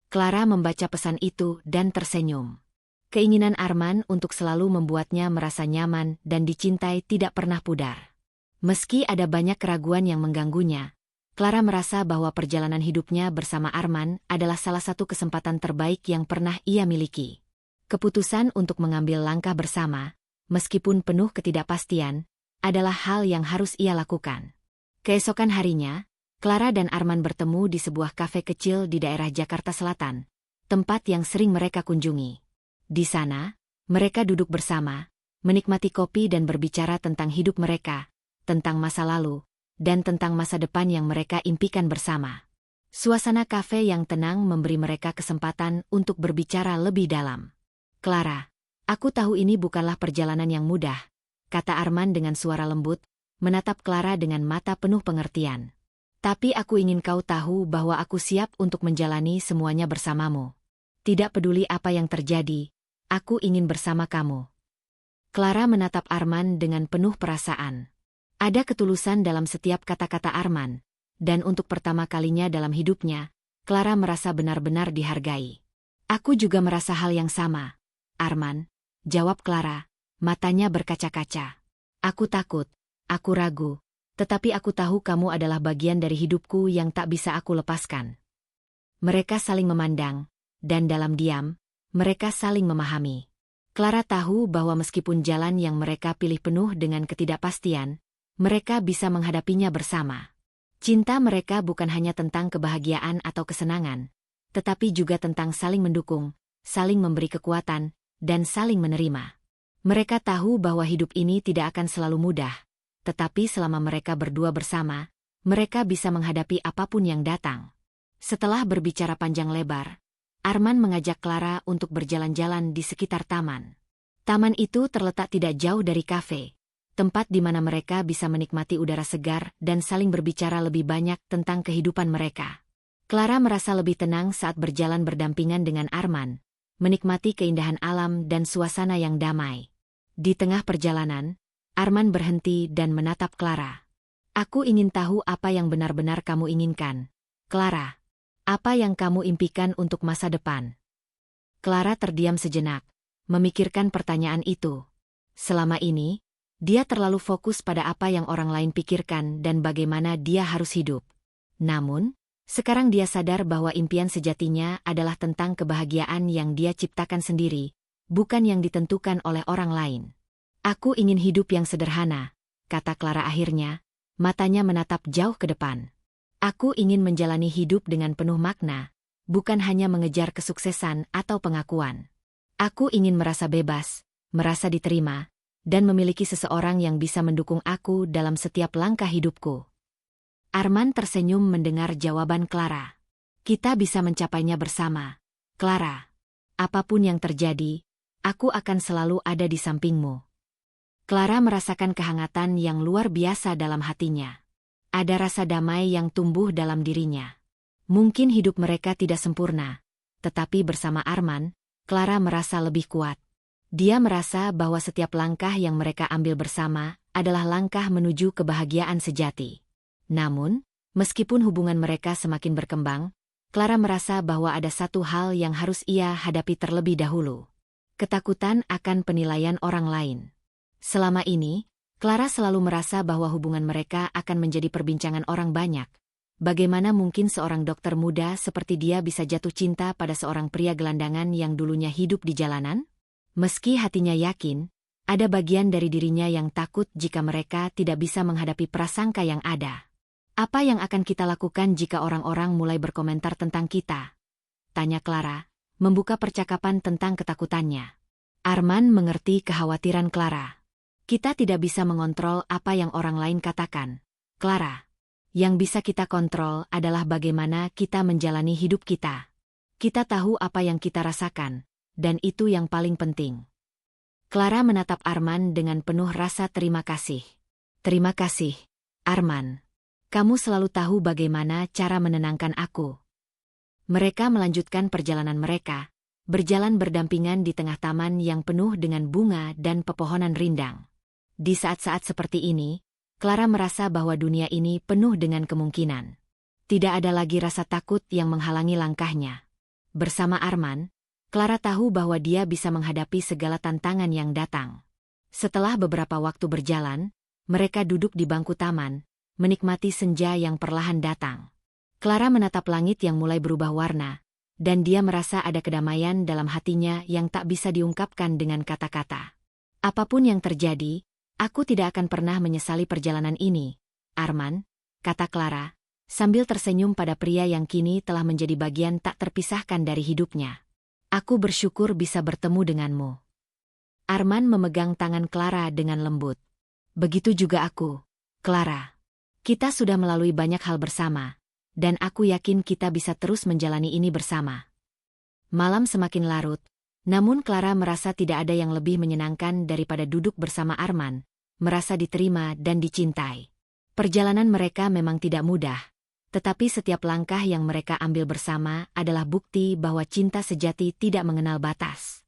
Clara membaca pesan itu dan tersenyum. Keinginan Arman untuk selalu membuatnya merasa nyaman dan dicintai tidak pernah pudar. Meski ada banyak keraguan yang mengganggunya, Clara merasa bahwa perjalanan hidupnya bersama Arman adalah salah satu kesempatan terbaik yang pernah ia miliki. Keputusan untuk mengambil langkah bersama, meskipun penuh ketidakpastian, adalah hal yang harus ia lakukan. Keesokan harinya, Clara dan Arman bertemu di sebuah kafe kecil di daerah Jakarta Selatan, tempat yang sering mereka kunjungi. Di sana, mereka duduk bersama, menikmati kopi dan berbicara tentang hidup mereka, tentang masa lalu, dan tentang masa depan yang mereka impikan bersama. Suasana kafe yang tenang memberi mereka kesempatan untuk berbicara lebih dalam. "Clara, aku tahu ini bukanlah perjalanan yang mudah," kata Arman dengan suara lembut, menatap Clara dengan mata penuh pengertian. "Tapi aku ingin kau tahu bahwa aku siap untuk menjalani semuanya bersamamu. Tidak peduli apa yang terjadi, aku ingin bersama kamu." Clara menatap Arman dengan penuh perasaan. Ada ketulusan dalam setiap kata-kata Arman, dan untuk pertama kalinya dalam hidupnya, Clara merasa benar-benar dihargai. "Aku juga merasa hal yang sama, Arman," jawab Clara, matanya berkaca-kaca. "Aku takut, aku ragu, tetapi aku tahu kamu adalah bagian dari hidupku yang tak bisa aku lepaskan." Mereka saling memandang, dan dalam diam, mereka saling memahami. Clara tahu bahwa meskipun jalan yang mereka pilih penuh dengan ketidakpastian, mereka bisa menghadapinya bersama. Cinta mereka bukan hanya tentang kebahagiaan atau kesenangan, tetapi juga tentang saling mendukung, saling memberi kekuatan, dan saling menerima. Mereka tahu bahwa hidup ini tidak akan selalu mudah, tetapi selama mereka berdua bersama, mereka bisa menghadapi apapun yang datang. Setelah berbicara panjang lebar, Arman mengajak Clara untuk berjalan-jalan di sekitar taman. Taman itu terletak tidak jauh dari kafe, tempat di mana mereka bisa menikmati udara segar dan saling berbicara lebih banyak tentang kehidupan mereka. Clara merasa lebih tenang saat berjalan berdampingan dengan Arman, menikmati keindahan alam dan suasana yang damai. Di tengah perjalanan, Arman berhenti dan menatap Clara. "Aku ingin tahu apa yang benar-benar kamu inginkan, Clara. Apa yang kamu impikan untuk masa depan?" Clara terdiam sejenak, memikirkan pertanyaan itu. Selama ini, dia terlalu fokus pada apa yang orang lain pikirkan dan bagaimana dia harus hidup. Namun, sekarang dia sadar bahwa impian sejatinya adalah tentang kebahagiaan yang dia ciptakan sendiri, bukan yang ditentukan oleh orang lain. "Aku ingin hidup yang sederhana," kata Clara akhirnya, matanya menatap jauh ke depan. "Aku ingin menjalani hidup dengan penuh makna, bukan hanya mengejar kesuksesan atau pengakuan. Aku ingin merasa bebas, merasa diterima, dan memiliki seseorang yang bisa mendukung aku dalam setiap langkah hidupku." Arman tersenyum mendengar jawaban Clara. "Kita bisa mencapainya bersama, Clara. Apapun yang terjadi, aku akan selalu ada di sampingmu." Clara merasakan kehangatan yang luar biasa dalam hatinya. Ada rasa damai yang tumbuh dalam dirinya. Mungkin hidup mereka tidak sempurna, tetapi bersama Arman, Clara merasa lebih kuat. Dia merasa bahwa setiap langkah yang mereka ambil bersama adalah langkah menuju kebahagiaan sejati. Namun, meskipun hubungan mereka semakin berkembang, Clara merasa bahwa ada satu hal yang harus ia hadapi terlebih dahulu. Ketakutan akan penilaian orang lain. Selama ini, Clara selalu merasa bahwa hubungan mereka akan menjadi perbincangan orang banyak. Bagaimana mungkin seorang dokter muda seperti dia bisa jatuh cinta pada seorang pria gelandangan yang dulunya hidup di jalanan? Meski hatinya yakin, ada bagian dari dirinya yang takut jika mereka tidak bisa menghadapi prasangka yang ada. "Apa yang akan kita lakukan jika orang-orang mulai berkomentar tentang kita?" tanya Clara, membuka percakapan tentang ketakutannya. Arman mengerti kekhawatiran Clara. "Kita tidak bisa mengontrol apa yang orang lain katakan, Clara. Yang bisa kita kontrol adalah bagaimana kita menjalani hidup kita. Kita tahu apa yang kita rasakan, dan itu yang paling penting." Clara menatap Arman dengan penuh rasa terima kasih. "Terima kasih, Arman. Kamu selalu tahu bagaimana cara menenangkan aku." Mereka melanjutkan perjalanan mereka, berjalan berdampingan di tengah taman yang penuh dengan bunga dan pepohonan rindang. Di saat-saat seperti ini, Clara merasa bahwa dunia ini penuh dengan kemungkinan. Tidak ada lagi rasa takut yang menghalangi langkahnya. Bersama Arman, Clara tahu bahwa dia bisa menghadapi segala tantangan yang datang. Setelah beberapa waktu berjalan, mereka duduk di bangku taman, menikmati senja yang perlahan datang. Clara menatap langit yang mulai berubah warna, dan dia merasa ada kedamaian dalam hatinya yang tak bisa diungkapkan dengan kata-kata. Apapun yang terjadi, aku tidak akan pernah menyesali perjalanan ini, Arman, kata Clara, sambil tersenyum pada pria yang kini telah menjadi bagian tak terpisahkan dari hidupnya. Aku bersyukur bisa bertemu denganmu. Arman memegang tangan Clara dengan lembut. Begitu juga aku, Clara. Kita sudah melalui banyak hal bersama, dan aku yakin kita bisa terus menjalani ini bersama. Malam semakin larut, namun Clara merasa tidak ada yang lebih menyenangkan daripada duduk bersama Arman, merasa diterima dan dicintai. Perjalanan mereka memang tidak mudah, tetapi setiap langkah yang mereka ambil bersama adalah bukti bahwa cinta sejati tidak mengenal batas.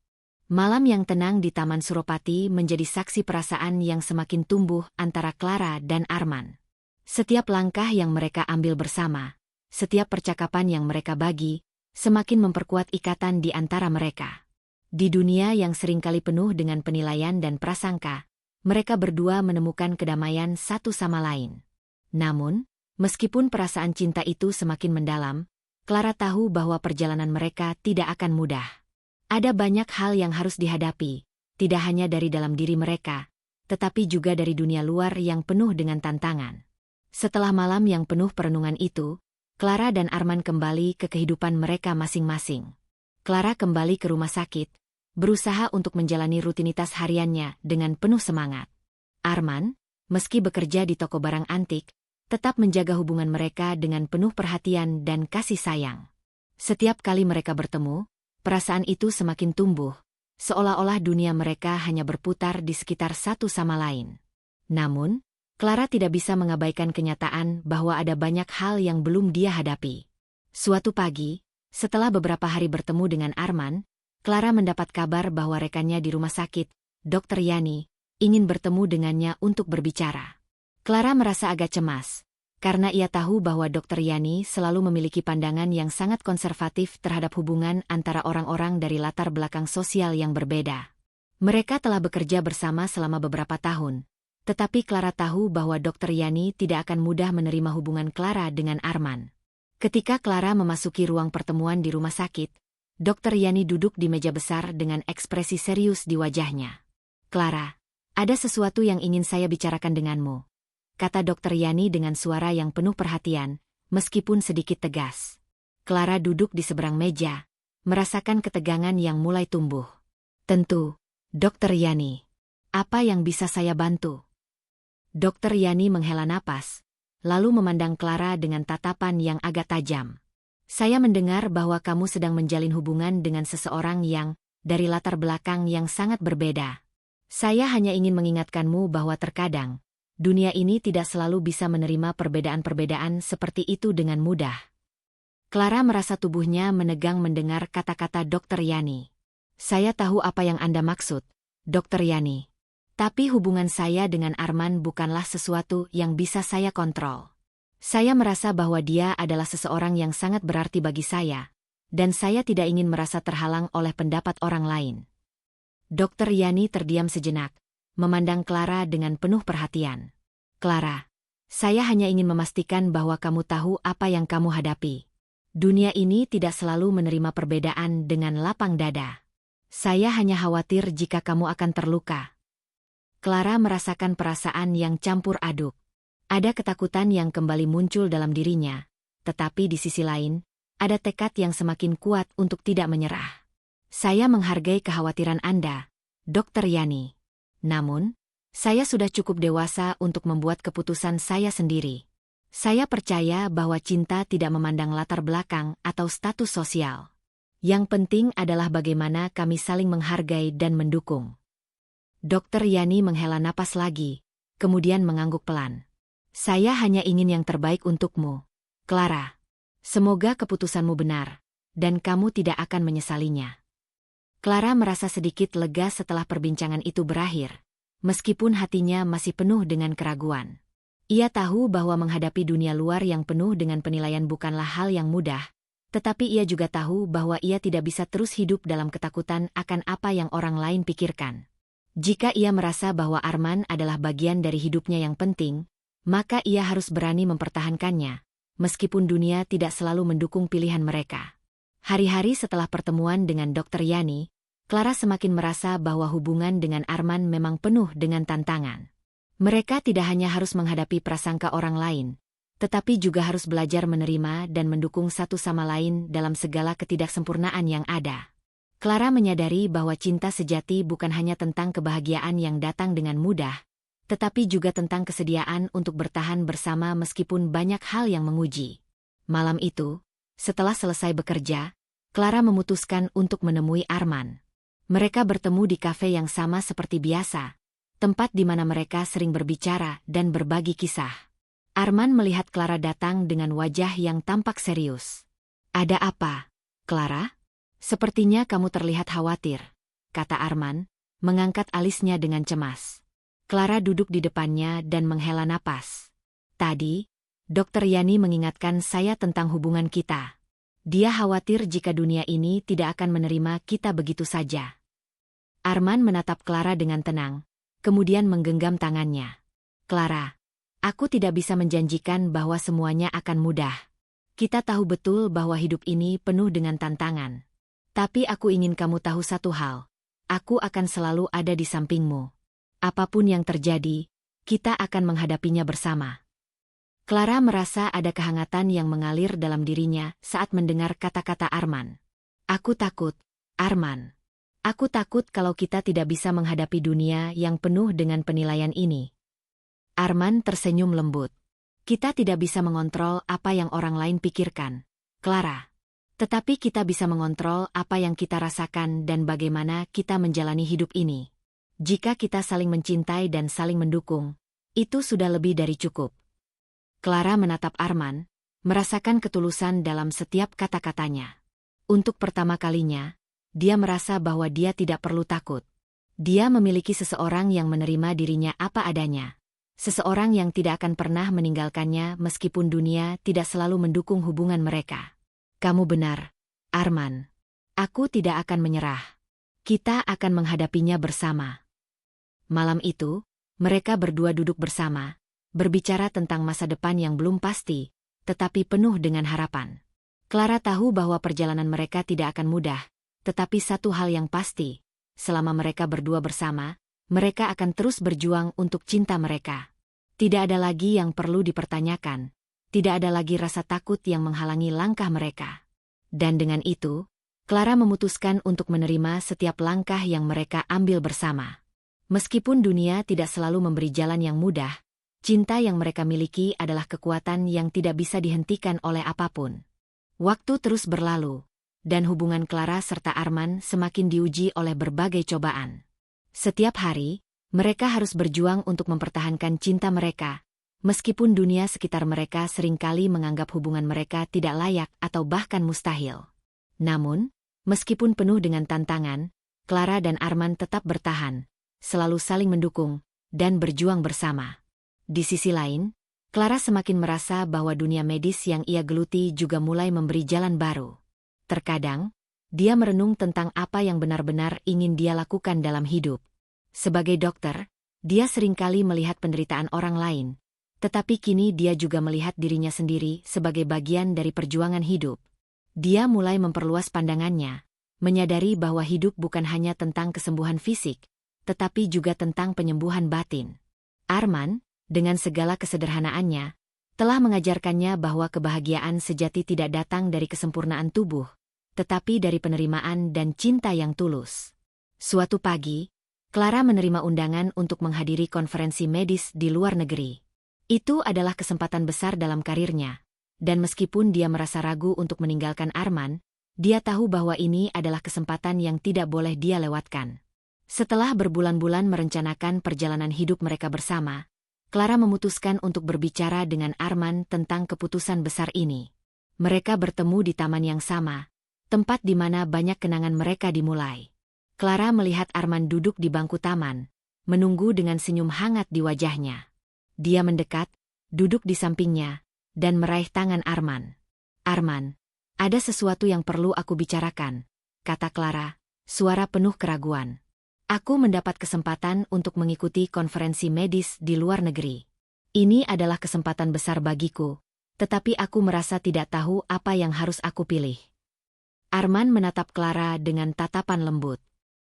Malam yang tenang di Taman Suropati menjadi saksi perasaan yang semakin tumbuh antara Clara dan Arman. Setiap langkah yang mereka ambil bersama, setiap percakapan yang mereka bagi, semakin memperkuat ikatan di antara mereka. Di dunia yang seringkali penuh dengan penilaian dan prasangka, mereka berdua menemukan kedamaian satu sama lain. Namun, meskipun perasaan cinta itu semakin mendalam, Clara tahu bahwa perjalanan mereka tidak akan mudah. Ada banyak hal yang harus dihadapi, tidak hanya dari dalam diri mereka, tetapi juga dari dunia luar yang penuh dengan tantangan. Setelah malam yang penuh perenungan itu, Clara dan Arman kembali ke kehidupan mereka masing-masing. Clara kembali ke rumah sakit, berusaha untuk menjalani rutinitas hariannya dengan penuh semangat. Arman, meski bekerja di toko barang antik, tetap menjaga hubungan mereka dengan penuh perhatian dan kasih sayang. Setiap kali mereka bertemu, perasaan itu semakin tumbuh, seolah-olah dunia mereka hanya berputar di sekitar satu sama lain. Namun, Clara tidak bisa mengabaikan kenyataan bahwa ada banyak hal yang belum dia hadapi. Suatu pagi, setelah beberapa hari bertemu dengan Arman, Clara mendapat kabar bahwa rekannya di rumah sakit, Dr. Yani, ingin bertemu dengannya untuk berbicara. Clara merasa agak cemas, karena ia tahu bahwa Dr. Yani selalu memiliki pandangan yang sangat konservatif terhadap hubungan antara orang-orang dari latar belakang sosial yang berbeda. Mereka telah bekerja bersama selama beberapa tahun, tetapi Clara tahu bahwa Dr. Yani tidak akan mudah menerima hubungan Clara dengan Arman. Ketika Clara memasuki ruang pertemuan di rumah sakit, Dr. Yani duduk di meja besar dengan ekspresi serius di wajahnya. Clara, ada sesuatu yang ingin saya bicarakan denganmu, kata Dr. Yani dengan suara yang penuh perhatian, meskipun sedikit tegas. Clara duduk di seberang meja, merasakan ketegangan yang mulai tumbuh. Tentu, Dr. Yani. Apa yang bisa saya bantu? Dr. Yani menghela napas, lalu memandang Clara dengan tatapan yang agak tajam. Saya mendengar bahwa kamu sedang menjalin hubungan dengan seseorang yang dari latar belakang yang sangat berbeda. Saya hanya ingin mengingatkanmu bahwa terkadang, dunia ini tidak selalu bisa menerima perbedaan-perbedaan seperti itu dengan mudah. Clara merasa tubuhnya menegang mendengar kata-kata Dr. Yani. Saya tahu apa yang Anda maksud, Dr. Yani. Tapi hubungan saya dengan Arman bukanlah sesuatu yang bisa saya kontrol. Saya merasa bahwa dia adalah seseorang yang sangat berarti bagi saya, dan saya tidak ingin merasa terhalang oleh pendapat orang lain. Dr. Yani terdiam sejenak, memandang Clara dengan penuh perhatian. Clara, saya hanya ingin memastikan bahwa kamu tahu apa yang kamu hadapi. Dunia ini tidak selalu menerima perbedaan dengan lapang dada. Saya hanya khawatir jika kamu akan terluka. Clara merasakan perasaan yang campur aduk. Ada ketakutan yang kembali muncul dalam dirinya, tetapi di sisi lain, ada tekad yang semakin kuat untuk tidak menyerah. Saya menghargai kekhawatiran Anda, Dr. Yani. Namun, saya sudah cukup dewasa untuk membuat keputusan saya sendiri. Saya percaya bahwa cinta tidak memandang latar belakang atau status sosial. Yang penting adalah bagaimana kami saling menghargai dan mendukung. Dr. Yani menghela napas lagi, kemudian mengangguk pelan. Saya hanya ingin yang terbaik untukmu, Clara. Semoga keputusanmu benar, dan kamu tidak akan menyesalinya. Clara merasa sedikit lega setelah perbincangan itu berakhir, meskipun hatinya masih penuh dengan keraguan. Ia tahu bahwa menghadapi dunia luar yang penuh dengan penilaian bukanlah hal yang mudah, tetapi ia juga tahu bahwa ia tidak bisa terus hidup dalam ketakutan akan apa yang orang lain pikirkan. Jika ia merasa bahwa Arman adalah bagian dari hidupnya yang penting, maka ia harus berani mempertahankannya, meskipun dunia tidak selalu mendukung pilihan mereka. Hari-hari setelah pertemuan dengan Dr. Yani, Clara semakin merasa bahwa hubungan dengan Arman memang penuh dengan tantangan. Mereka tidak hanya harus menghadapi prasangka orang lain, tetapi juga harus belajar menerima dan mendukung satu sama lain dalam segala ketidaksempurnaan yang ada. Clara menyadari bahwa cinta sejati bukan hanya tentang kebahagiaan yang datang dengan mudah, tetapi juga tentang kesediaan untuk bertahan bersama meskipun banyak hal yang menguji. Malam itu, setelah selesai bekerja, Clara memutuskan untuk menemui Arman. Mereka bertemu di kafe yang sama seperti biasa, tempat di mana mereka sering berbicara dan berbagi kisah. Arman melihat Clara datang dengan wajah yang tampak serius. "Ada apa, Clara? Sepertinya kamu terlihat khawatir," kata Arman, mengangkat alisnya dengan cemas. Clara duduk di depannya dan menghela napas. "Tadi, Dr. Yani mengingatkan saya tentang hubungan kita. Dia khawatir jika dunia ini tidak akan menerima kita begitu saja." Arman menatap Clara dengan tenang, kemudian menggenggam tangannya. "Clara, aku tidak bisa menjanjikan bahwa semuanya akan mudah. Kita tahu betul bahwa hidup ini penuh dengan tantangan. Tapi aku ingin kamu tahu satu hal. Aku akan selalu ada di sampingmu. Apapun yang terjadi, kita akan menghadapinya bersama." Clara merasa ada kehangatan yang mengalir dalam dirinya saat mendengar kata-kata Arman. "Aku takut, Arman. Aku takut kalau kita tidak bisa menghadapi dunia yang penuh dengan penilaian ini." Arman tersenyum lembut. "Kita tidak bisa mengontrol apa yang orang lain pikirkan, Clara. Tetapi kita bisa mengontrol apa yang kita rasakan dan bagaimana kita menjalani hidup ini. Jika kita saling mencintai dan saling mendukung, itu sudah lebih dari cukup." Clara menatap Arman, merasakan ketulusan dalam setiap kata-katanya. Untuk pertama kalinya, dia merasa bahwa dia tidak perlu takut. Dia memiliki seseorang yang menerima dirinya apa adanya. Seseorang yang tidak akan pernah meninggalkannya meskipun dunia tidak selalu mendukung hubungan mereka. "Kamu benar, Arman. Aku tidak akan menyerah. Kita akan menghadapinya bersama." Malam itu, mereka berdua duduk bersama, berbicara tentang masa depan yang belum pasti, tetapi penuh dengan harapan. Clara tahu bahwa perjalanan mereka tidak akan mudah, tetapi satu hal yang pasti, selama mereka berdua bersama, mereka akan terus berjuang untuk cinta mereka. Tidak ada lagi yang perlu dipertanyakan, tidak ada lagi rasa takut yang menghalangi langkah mereka. Dan dengan itu, Clara memutuskan untuk menerima setiap langkah yang mereka ambil bersama. Meskipun dunia tidak selalu memberi jalan yang mudah, cinta yang mereka miliki adalah kekuatan yang tidak bisa dihentikan oleh apapun. Waktu terus berlalu, dan hubungan Clara serta Arman semakin diuji oleh berbagai cobaan. Setiap hari, mereka harus berjuang untuk mempertahankan cinta mereka, meskipun dunia sekitar mereka seringkali menganggap hubungan mereka tidak layak atau bahkan mustahil. Namun, meskipun penuh dengan tantangan, Clara dan Arman tetap bertahan, selalu saling mendukung, dan berjuang bersama. Di sisi lain, Clara semakin merasa bahwa dunia medis yang ia geluti juga mulai memberi jalan baru. Terkadang, dia merenung tentang apa yang benar-benar ingin dia lakukan dalam hidup. Sebagai dokter, dia seringkali melihat penderitaan orang lain, tetapi kini dia juga melihat dirinya sendiri sebagai bagian dari perjuangan hidup. Dia mulai memperluas pandangannya, menyadari bahwa hidup bukan hanya tentang kesembuhan fisik, tetapi juga tentang penyembuhan batin. Arman, dengan segala kesederhanaannya, telah mengajarkannya bahwa kebahagiaan sejati tidak datang dari kesempurnaan tubuh, tetapi dari penerimaan dan cinta yang tulus. Suatu pagi, Clara menerima undangan untuk menghadiri konferensi medis di luar negeri. Itu adalah kesempatan besar dalam karirnya, dan meskipun dia merasa ragu untuk meninggalkan Arman, dia tahu bahwa ini adalah kesempatan yang tidak boleh dia lewatkan. Setelah berbulan-bulan merencanakan perjalanan hidup mereka bersama, Clara memutuskan untuk berbicara dengan Arman tentang keputusan besar ini. Mereka bertemu di taman yang sama, tempat di mana banyak kenangan mereka dimulai. Clara melihat Arman duduk di bangku taman, menunggu dengan senyum hangat di wajahnya. Dia mendekat, duduk di sampingnya, dan meraih tangan Arman. "Arman, ada sesuatu yang perlu aku bicarakan," kata Clara, suara penuh keraguan. "Aku mendapat kesempatan untuk mengikuti konferensi medis di luar negeri. Ini adalah kesempatan besar bagiku, tetapi aku merasa tidak tahu apa yang harus aku pilih." Arman menatap Clara dengan tatapan lembut.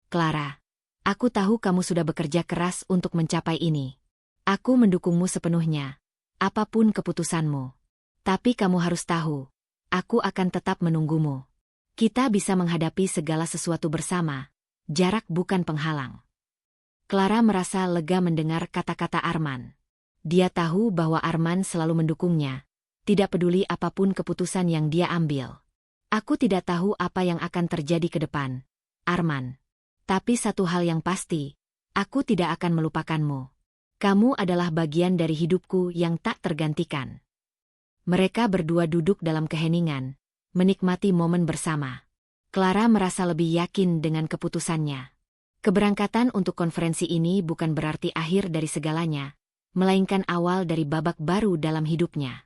"Clara, aku tahu kamu sudah bekerja keras untuk mencapai ini. Aku mendukungmu sepenuhnya, apapun keputusanmu. Tapi kamu harus tahu, aku akan tetap menunggumu. Kita bisa menghadapi segala sesuatu bersama, jarak bukan penghalang." Clara merasa lega mendengar kata-kata Arman. Dia tahu bahwa Arman selalu mendukungnya, tidak peduli apapun keputusan yang dia ambil. "Aku tidak tahu apa yang akan terjadi ke depan, Arman. Tapi satu hal yang pasti, aku tidak akan melupakanmu. Kamu adalah bagian dari hidupku yang tak tergantikan." Mereka berdua duduk dalam keheningan, menikmati momen bersama. Clara merasa lebih yakin dengan keputusannya. Keberangkatan untuk konferensi ini bukan berarti akhir dari segalanya, melainkan awal dari babak baru dalam hidupnya.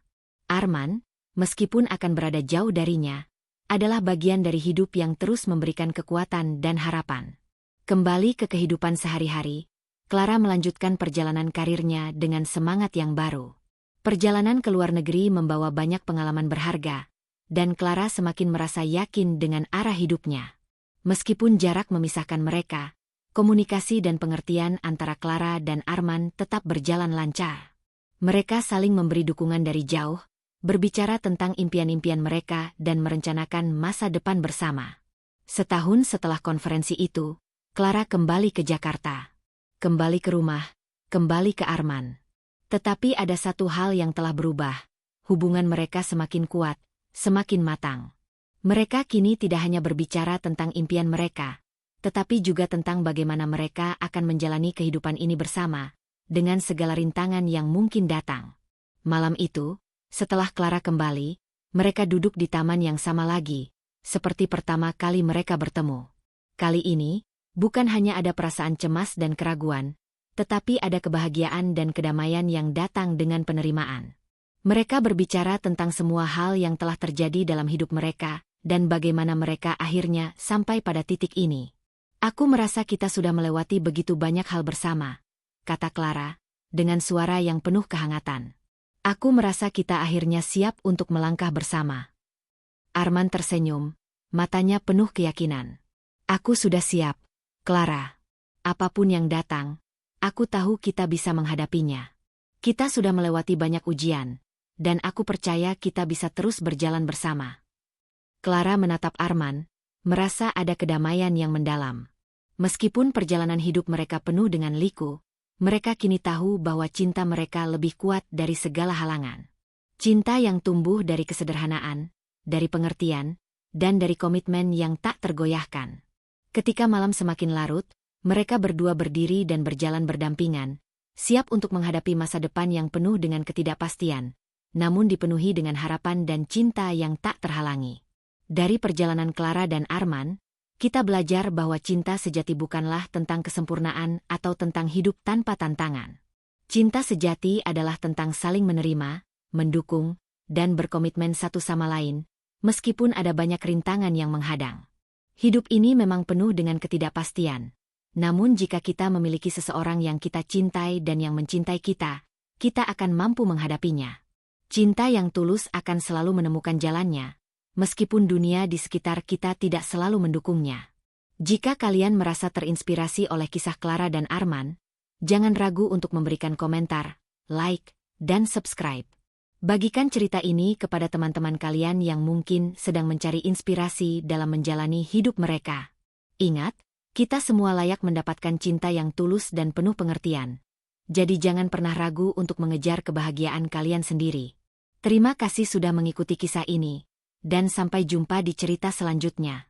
Arman, meskipun akan berada jauh darinya, adalah bagian dari hidup yang terus memberikan kekuatan dan harapan. Kembali ke kehidupan sehari-hari, Clara melanjutkan perjalanan karirnya dengan semangat yang baru. Perjalanan ke luar negeri membawa banyak pengalaman berharga, dan Clara semakin merasa yakin dengan arah hidupnya. Meskipun jarak memisahkan mereka, komunikasi dan pengertian antara Clara dan Arman tetap berjalan lancar. Mereka saling memberi dukungan dari jauh, berbicara tentang impian-impian mereka dan merencanakan masa depan bersama. Setahun setelah konferensi itu, Clara kembali ke Jakarta. Kembali ke rumah, kembali ke Arman. Tetapi ada satu hal yang telah berubah. Hubungan mereka semakin kuat, semakin matang. Mereka kini tidak hanya berbicara tentang impian mereka, tetapi juga tentang bagaimana mereka akan menjalani kehidupan ini bersama, dengan segala rintangan yang mungkin datang. Malam itu, setelah Clara kembali, mereka duduk di taman yang sama lagi, seperti pertama kali mereka bertemu. Kali ini, bukan hanya ada perasaan cemas dan keraguan, tetapi ada kebahagiaan dan kedamaian yang datang dengan penerimaan. Mereka berbicara tentang semua hal yang telah terjadi dalam hidup mereka, dan bagaimana mereka akhirnya sampai pada titik ini. "Aku merasa kita sudah melewati begitu banyak hal bersama," kata Clara, dengan suara yang penuh kehangatan. "Aku merasa kita akhirnya siap untuk melangkah bersama." Arman tersenyum, matanya penuh keyakinan. "Aku sudah siap, Clara. Apapun yang datang, aku tahu kita bisa menghadapinya. Kita sudah melewati banyak ujian, dan aku percaya kita bisa terus berjalan bersama." Clara menatap Arman, merasa ada kedamaian yang mendalam. Meskipun perjalanan hidup mereka penuh dengan liku, mereka kini tahu bahwa cinta mereka lebih kuat dari segala halangan. Cinta yang tumbuh dari kesederhanaan, dari pengertian, dan dari komitmen yang tak tergoyahkan. Ketika malam semakin larut, mereka berdua berdiri dan berjalan berdampingan, siap untuk menghadapi masa depan yang penuh dengan ketidakpastian, namun dipenuhi dengan harapan dan cinta yang tak terhalangi. Dari perjalanan Clara dan Arman, kita belajar bahwa cinta sejati bukanlah tentang kesempurnaan atau tentang hidup tanpa tantangan. Cinta sejati adalah tentang saling menerima, mendukung, dan berkomitmen satu sama lain, meskipun ada banyak rintangan yang menghadang. Hidup ini memang penuh dengan ketidakpastian. Namun jika kita memiliki seseorang yang kita cintai dan yang mencintai kita, kita akan mampu menghadapinya. Cinta yang tulus akan selalu menemukan jalannya, meskipun dunia di sekitar kita tidak selalu mendukungnya. Jika kalian merasa terinspirasi oleh kisah Clara dan Arman, jangan ragu untuk memberikan komentar, like, dan subscribe. Bagikan cerita ini kepada teman-teman kalian yang mungkin sedang mencari inspirasi dalam menjalani hidup mereka. Ingat, kita semua layak mendapatkan cinta yang tulus dan penuh pengertian. Jadi jangan pernah ragu untuk mengejar kebahagiaan kalian sendiri. Terima kasih sudah mengikuti kisah ini, dan sampai jumpa di cerita selanjutnya.